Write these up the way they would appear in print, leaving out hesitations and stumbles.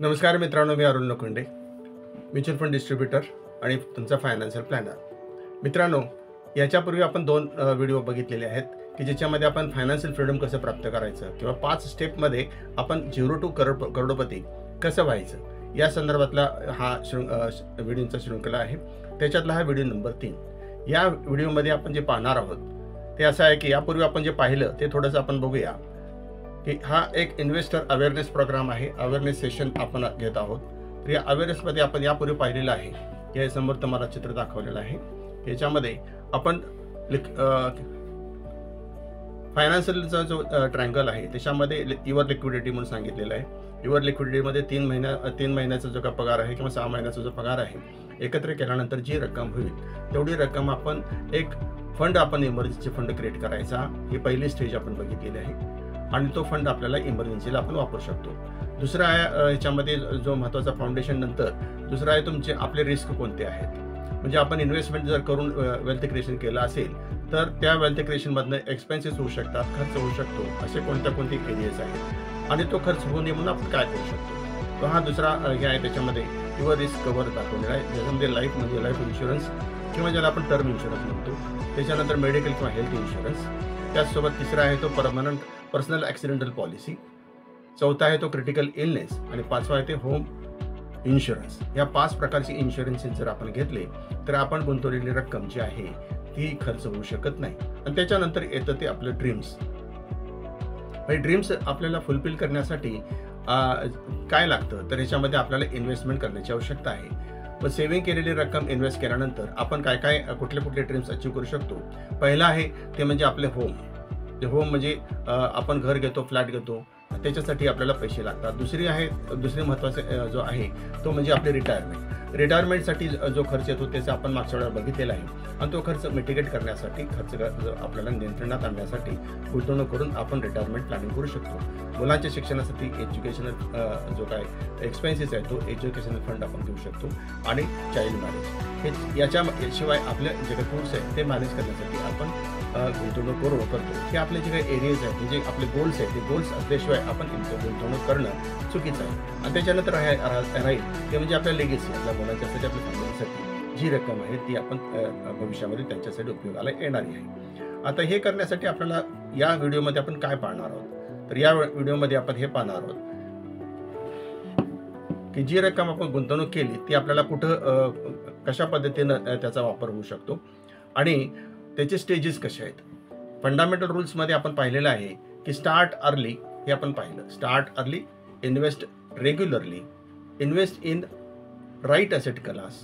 नमस्कार मित्रांनो, मी Arun Lokhande, mutual fund distributor आणि तुमचा फायनान्शियल प्लॅनर. मित्रांनो, याच्यापूर्वी आपण 2 व्हिडिओ बघितलेले आहेत की ज्याच्यामध्ये आपण फायनान्शियल फ्रीडम कसं प्राप्त करायचं किंवा 5 स्टेपमध्ये आपण 0 to करोडपती कसं व्हायचं या संदर्भातला हा व्हिडिओचा शृंखला आहे. त्याच्यातला हा व्हिडिओ नंबर 3. या व्हिडिओमध्ये आपण जे पाहणार आहोत ते असं आहे की यापूर्वी आपण जे पाहिलं ते थोडंसं आपण बघूया की हा एक इन्व्हेस्टर अवेअरनेस प्रोग्राम आहे. अवेअरनेस सेशन आपण घेत आहोत. तर या अवेअरनेसमध्ये आपण यापूर्वी पाहिलेलं आहे. या समोर तुम्हाला चित्र दाखवलेलं आहे. याच्यामध्ये आपण फायनान्शियलचा जो ट्रायंगल आहे त्याच्यामध्ये युअर लिक्विडिटी म्हणून सांगितलेलं आहे. युअर लिक्विडिटीमध्ये 3 महिन्याचा जो का पगार आहे किंवा 6 महिन्याचा जो पगार आहे एकत्र केल्यानंतर जी रक्कम होईल तेवढी रक्कम आपण एक फंड, आपण इमर्जन्सी फंड क्रिएट करायचा. ही पहिली स्टेज आपण बघितलेली आहे आणि तो फंड आपल्याला इमर्जन्सीला आपण वापरू शकतो. दुसरा आहे याच्यामध्ये जो महत्त्वाचा फाउंडेशन, नंतर दुसरा आहे तुमचे आपले रिस्क कोणते आहेत. म्हणजे आपण इन्व्हेस्टमेंट जर करून वेल्थ क्रिएशन केलं असेल तर त्या वेल्थ क्रिएशनमधनं एक्सपेन्सेस होऊ शकतात, खर्च होऊ शकतो, असे कोणते एरियाज आहेत आणि तो खर्च होऊ नये म्हणून आपण काय करू शकतो. तो हा दुसरा हे आहे. त्याच्यामध्ये युअर रिस्क कव्हर दाखवलेला आहे, ज्याच्यामध्ये लाईफ म्हणजे लाईफ इन्शुरन्स किंवा ज्याला आपण टर्म इन्शुरन्स म्हणतो. त्याच्यानंतर मेडिकल किंवा हेल्थ इन्शुरन्स. त्याचसोबत तिसरा आहे तो पर्सनल ॲक्सिडेंटल पॉलिसी. चौथा आहे तो क्रिटिकल इलनेस आणि 5वा आहे ते होम इन्शुरन्स. या 5 प्रकारची इन्शुरन्सेस जर आपण घेतले तर आपण गुंतवलेली रक्कम जी आहे ती खर्च होऊ शकत नाही. आणि त्याच्यानंतर येतं ते आपलं ड्रीम्स. ड्रीम्स आपल्याला फुलफिल करण्यासाठी काय लागतं तर याच्यामध्ये आपल्याला इन्व्हेस्टमेंट करण्याची आवश्यकता आहे. व सेव्हिंग केलेली रक्कम इन्व्हेस्ट केल्यानंतर आपण कुठले ड्रीम्स अचीव्ह करू शकतो. पहिला आहे ते म्हणजे आपले होम. होम म्हणजे आपण घर घेतो, फ्लॅट घेतो, त्याच्यासाठी आपल्याला पैसे लागतात. दुसरी महत्त्वाचे जो आहे तो म्हणजे आपले रिटायरमेंटसाठी जो खर्च येतो त्याचा आपण मागच्या वेळेला बघितलेला आहे आणि तो खर्च मिटिगेट करण्यासाठी, खर्च आपल्याला नियंत्रणात आणण्यासाठी गुंतवणूक करून आपण रिटायरमेंट प्लॅनिंग करू शकतो. मुलांच्या शिक्षणासाठी एज्युकेशनल जो काय एक्सपेन्सेस आहे तो एज्युकेशनल फंड आपण घेऊ शकतो. आणि चाइल्ड मॅरेज हे याशिवाय आपले जे काही टूल्स आहेत ते मॅनेज करण्यासाठी आपण गुंतवणूक करतो. हे आपले जे काही एरियाज आहेत म्हणजे आपले गोल्स आहेत, ते गोल्स असल्याशिवाय आपण गुंतवणूक करणं चुकीचं आहे. आणि त्याच्यानंतर राहील ते म्हणजे आपल्या लेगेसी, आपल्या मुलांच्यासाठी, आपल्या फॅमिलीसाठी जी रक्कम आहे ती आपण भविष्यामध्ये त्यांच्यासाठी उपयोगाला येणारी आहे. आता हे करण्यासाठी आपल्याला या व्हिडिओमध्ये आपण काय पाहणार आहोत तर या व्हिडिओमध्ये आपण हे पाहणार आहोत की जी रक्कम आपण गुंतवणूक केली ती आपल्याला कुठं कशा पद्धतीनं त्याचा वापर होऊ शकतो आणि त्याचे स्टेजेस कसे आहेत. फंडामेंटल रूल्समध्ये आपण पाहिलेलं आहे की स्टार्ट अर्ली. हे आपण पाहिलं. Start early, invest regularly, invest in right asset class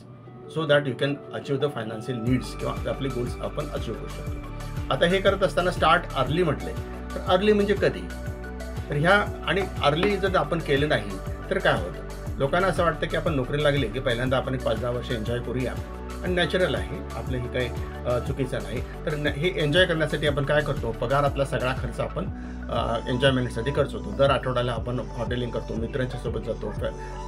so that you can achieve the financial needs किंवा आपले गोल्स आपण अचीव्ह करू शकतो. आता हे करत असताना स्टार्ट अर्ली म्हटले तर अर्ली म्हणजे कधी तर ह्या आणि अर्ली जर आपण केलं नाही तर काय होतं. लोकांना असं वाटतं की आपण नोकरीला लागले की पहिल्यांदा आपण 5-10 वर्ष एन्जॉय करूया आणि नॅचरल आहे, आपलं हे काही चुकीचं नाही. तर हे एन्जॉय करण्यासाठी आपण काय करतो, पगारातला सगळा खर्च आपण एन्जॉयमेंटसाठी करतो. दर आठवड्याला आपण हॉटेलिंग करतो, मित्रांच्या सोबत जातो.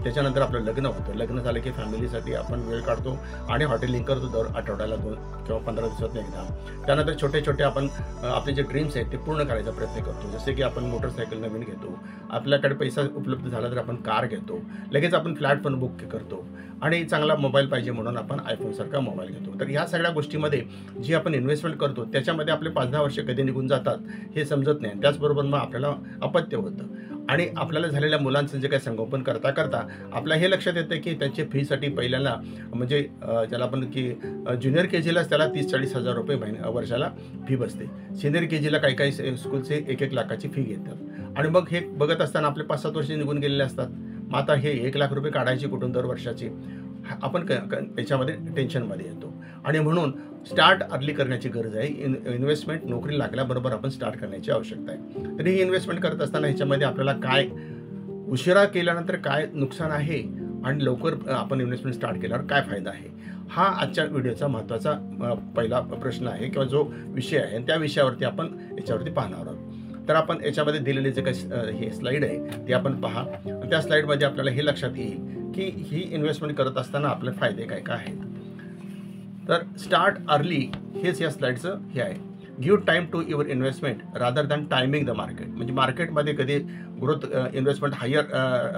त्याच्यानंतर आपलं लग्न होतं, लग्न झालं की फॅमिलीसाठी आपण वेळ काढतो आणि हॉटेलिंग करतो दर आठवड्याला 2 किंवा 15 दिवसात एकदा. त्यानंतर छोटे आपण आपले जे ड्रीम्स आहेत ते पूर्ण करायचा प्रयत्न करतो. जसे की आपण मोटरसायकल नवीन घेतो, आपल्याकडे पैसा उपलब्ध झाला तर आपण कार घेतो, लगेच आपण फ्लॅट पण बुक करतो आणि चांगला मोबाईल पाहिजे म्हणून आपण आयफोन सारखा मोबाईल घेतो. तर ह्या सगळ्या गोष्टीमध्ये जी आपण इन्व्हेस्टमेंट करतो त्याच्यामध्ये आपले 5-10 वर्ष कधी निघून जातात हे समजत नाही. त्याचबरोबर मग आपल्याला अपत्य होतं आणि आपल्याला झालेल्या मुलांचं जे काही संगोपन करता आपल्या हे लक्षात येतं की त्यांच्या फीसाठी पहिल्यांदा म्हणजे ज्याला आपण की ज्युनियर KGलाच त्याला 30-40 हजार रुपये वर्षाला फी बसते. सिनियर KGला काही स्कूलचे 1-1 लाखाची फी घेतात आणि मग हे बघत असताना आपले 5-7 वर्ष निघून गेलेले असतात. मग आता हे 1 लाख रुपये काढायचे कुठून दर वर्षाची, आपण त्याच्यामध्ये टेन्शनमध्ये येतो. आणि म्हणून स्टार्ट अर्ली करण्याची गरज आहे. इन्व्हेस्टमेंट नोकरी लागल्याबरोबर आपण स्टार्ट करण्याची आवश्यकता आहे. तरी ही इन्व्हेस्टमेंट करत असताना ह्याच्यामध्ये आपल्याला काय उशिरा केल्यानंतर काय नुकसान आहे आणि लवकर आपण इन्व्हेस्टमेंट स्टार्ट केल्यावर काय फायदा आहे, हा आजच्या व्हिडिओचा महत्त्वाचा पहिला प्रश्न आहे किंवा जो विषय आहे त्या विषयावरती आपण याच्यावरती पाहणार आहोत. तर आपण याच्यामध्ये दिलेले जे काही हे स्लाईड आहे ते आपण पहा. त्या स्लाईडमध्ये आपल्याला हे लक्षात येईल की ही इन्व्हेस्टमेंट करत असताना आपले फायदे काय काय आहेत. तर स्टार्ट अर्ली हेच या स्लाईडचं हे आहे. Give time to your investment rather than timing the market. म्हणजे मार्केटमध्ये कधी ग्रोथ इन्व्हेस्टमेंट हायर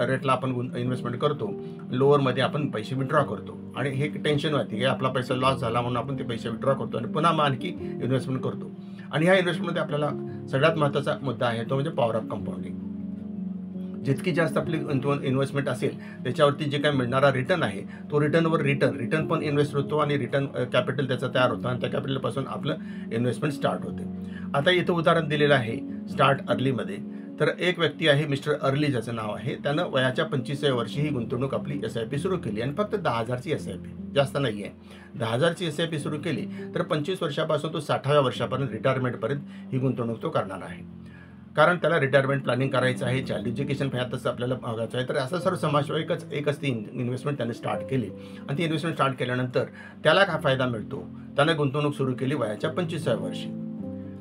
रेटला आपण इन्व्हेस्टमेंट करतो, लोअरमध्ये आपण पैसे विड्रॉ करतो आणि हे टेन्शन वाटते की आपला पैसा लॉस झाला म्हणून आपण ते पैसे विड्रॉ करतो आणि पुन्हा मग आणखी इन्व्हेस्टमेंट करतो. आणि ह्या इन्व्हेस्टमेंटमध्ये आपल्याला सगळ्यात महत्त्वाचा मुद्दा आहे तो म्हणजे पॉवर ऑफ कंपाऊंडिंग. जितकी जास्त आपली इन्व्हेस्टमेंट असेल त्याच्यावरती जे काय मिळणारा रिटर्न आहे तो रिटर्न पण इन्व्हेस्ट होतो आणि रिटर्न कॅपिटल त्याचा तयार होतो आणि त्या कॅपिटलपासून आपलं इन्व्हेस्टमेंट स्टार्ट होते. आता इथं उदाहरण दिलेलं आहे स्टार्ट अर्लीमध्ये. तर एक व्यक्ती आहे मिस्टर अर्ली ज्याचं नाव आहे, त्यानं वयाच्या 25व्या वर्षी ही गुंतवणूक आपली SIP सुरू केली आणि फक्त 10,000ची SIP, जास्त नाही आहे. 10,000ची SIP सुरू केली तर 25 वर्षापासून तो 60व्या वर्षापर्यंत रिटायरमेंटपर्यंत ही गुंतवणूक तो करणार आहे. कारण त्याला रिटायरमेंट प्लॅनिंग करायचं आहे, चाइल्ड एज्युकेशन ह्यातच आपल्याला बघायचं आहे. तर असं सर्व समाज एकच ती इन्व्हेस्टमेंट त्याने स्टार्ट केली आणि ती इन्व्हेस्टमेंट स्टार्ट केल्यानंतर त्याला काय फायदा मिळतो, त्याने गुंतवणूक सुरू केली वयाच्या 25व्या वर्षी.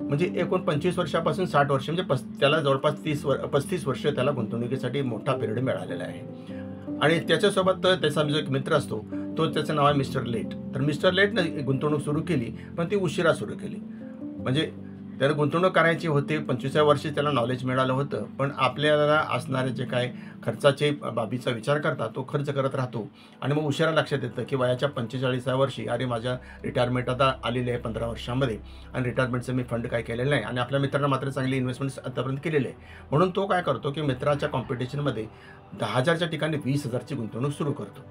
म्हणजे एकूण 25 वर्षापासून 60 वर्ष म्हणजे त्याला जवळपास 35 वर्ष त्याला गुंतवणुकीसाठी मोठा पिरियड मिळालेला आहे. आणि त्याच्यासोबत त्याचा जो एक मित्र असतो तो त्याचं नाव आहे मिस्टर लेट. तर मिस्टर लेटनं गुंतवणूक सुरू केली पण ती उशिरा सुरू केली. म्हणजे त्याला गुंतवणूक करायची होती, 25व्या वर्षी त्याला नॉलेज मिळालं होतं, पण आपल्याला असणारे जे काय खर्चाचे बाबीचा विचार करता तो खर्च करत राहतो आणि मग उशिरा लक्षात येतं की वयाच्या 45व्या वर्षी अरे माझ्या रिटायरमेंट आता आलेली आहे 15 वर्षामध्ये आणि रिटायरमेंटचं मी फंड काय केलेलं नाही आणि आपल्या मित्रांना मात्र चांगली इन्व्हेस्टमेंट आतापर्यंत केलेली आहे. म्हणून तो काय करतो की मित्राच्या कॉम्पिटिशनमध्ये 10,000च्या ठिकाणी 20,000ची गुंतवणूक सुरू करतो.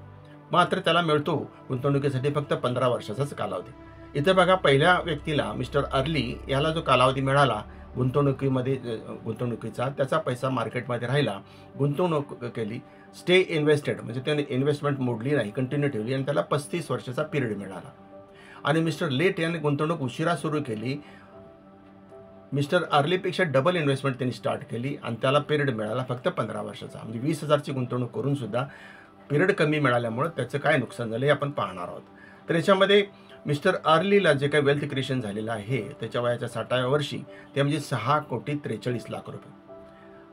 मात्र त्याला मिळतो गुंतवणुकीसाठी फक्त 15 वर्षाचाच कालावधी. इथं बघा पहिल्या व्यक्तीला मिस्टर अर्ली याला जो कालावधी मिळाला गुंतवणुकीचा, त्याचा पैसा मार्केटमध्ये राहिला, गुंतवणूक केली, स्टे इन्व्हेस्टेड म्हणजे त्याने इन्व्हेस्टमेंट मोडली नाही, कंटिन्यू ठेवली आणि त्याला 35 वर्षाचा पिरियड मिळाला. आणि मिस्टर लेट याने गुंतवणूक उशिरा सुरू केली, मिस्टर अर्लीपेक्षा डबल इन्व्हेस्टमेंट त्यांनी स्टार्ट केली आणि त्याला पिरियड मिळाला फक्त 15 वर्षाचा. म्हणजे 20,000ची गुंतवणूक करून सुद्धा पिरियड कमी मिळाल्यामुळे त्याचं काय नुकसान झालं हे आपण पाहणार आहोत. तर याच्यामध्ये मिस्टर अर्लीला जे काही वेल्थ क्रिएशन झालेलं आहे त्याच्या वयाच्या 60व्या वर्षी ते म्हणजे 6,43,00,000 रुपये.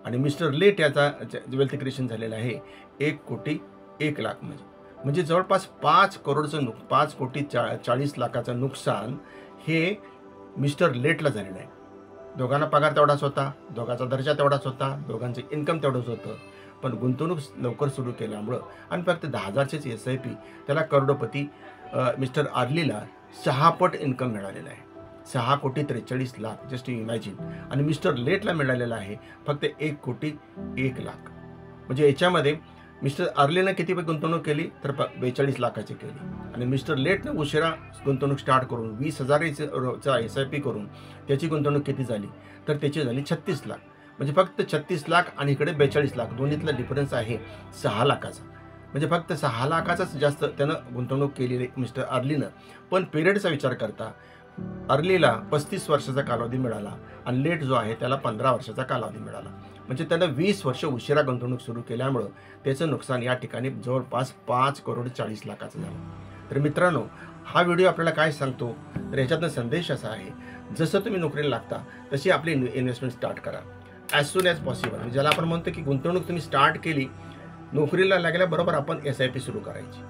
आणि मिस्टर लेट याचा वेल्थ क्रिएशन झालेलं आहे 1,01,00,000 म्हणजे जवळपास 5,40,40,00,000 नुकसान हे मिस्टर लेटला झालेलं आहे. दोघांना पगार तेवढाच होता, दोघांचा दर्जा तेवढाच होता, दोघांचे इन्कम तेवढंच होतं, पण गुंतवणूक लवकर सुरू केल्यामुळं आणि फक्त 10,000चीच SIP त्याला करोडपती मिस्टर अर्लीला 6 पट इन्कम मिळालेला आहे. 6,43,00,000 जस्ट इमॅजिन. आणि मिस्टर लेटला मिळालेला आहे फक्त 1,01,00,000. म्हणजे याच्यामध्ये मिस्टर अर्लीनं किती गुंतवणूक केली तर 42,00,000ची केली आणि मिस्टर लेटनं उशिरा गुंतवणूक स्टार्ट करून 20,000चा SIP करून त्याची गुंतवणूक किती झाली तर त्याची झाली 36,00,000. म्हणजे फक्त 36,00,000 आणि इकडे 42,00,000 दोन्हीतला डिफरन्स आहे 6,00,000चा. म्हणजे फक्त 6,00,000चाच जास्त त्यानं गुंतवणूक केलेली मिस्टर अर्लीनं. पण पिरियडचा विचार करता अर्लीला 35 वर्षाचा कालावधी मिळाला आणि लेट जो आहे त्याला 15 वर्षाचा कालावधी मिळाला. म्हणजे त्यानं 20 वर्ष उशिरा गुंतवणूक सुरू केल्यामुळं त्याचं नुकसान या ठिकाणी जवळपास 5,40,00,000 झालं. तर मित्रांनो, हा व्हिडिओ आपल्याला काय सांगतो तर याच्यातनं संदेश असा आहे, जसं तुम्ही नोकरीला लागता तशी आपली इन्व्हेस्टमेंट स्टार्ट करा ॲज सून ॲज पॉसिबल. ज्याला आपण म्हणतो की गुंतवणूक तुम्ही स्टार्ट केली, नोकरीला लागल्याबरोबर आपण SIP सुरू करायची.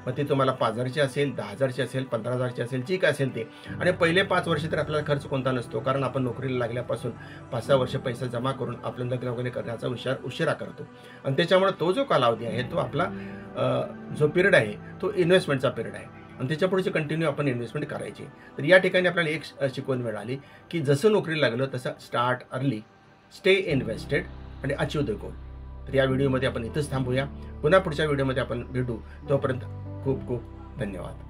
मग ती तुम्हाला 5,000ची असेल, 10,000ची असेल, 15,000ची असेल, जी काय असेल ते. आणि पहिले 5 वर्ष तर आपल्याला खर्च कोणता नसतो, कारण आपण नोकरीला लागल्यापासून 5-6 वर्ष पैसा जमा करून आपलं लग्न वगैरे करण्याचा उशिरा करतो. आणि त्याच्यामुळे तो जो कालावधी आहे तो आपला जो पिरियड आहे तो इन्व्हेस्टमेंटचा पिरियड आहे आणि त्याच्या पुढचे कंटिन्यू आपण इन्व्हेस्टमेंट करायची. तर या ठिकाणी आपल्याला एक शिकवण मिळाली की जसं नोकरीला लागलं तसं स्टार्ट अर्ली, स्टे इन्व्हेस्टेड आणि अचीव द गोल. तर या व्हिडिओमध्ये आपण इथंच थांबूया. पुन्हा पुढच्या व्हिडिओमध्ये आपण भेटू. तोपर्यंत खूप खूप धन्यवाद.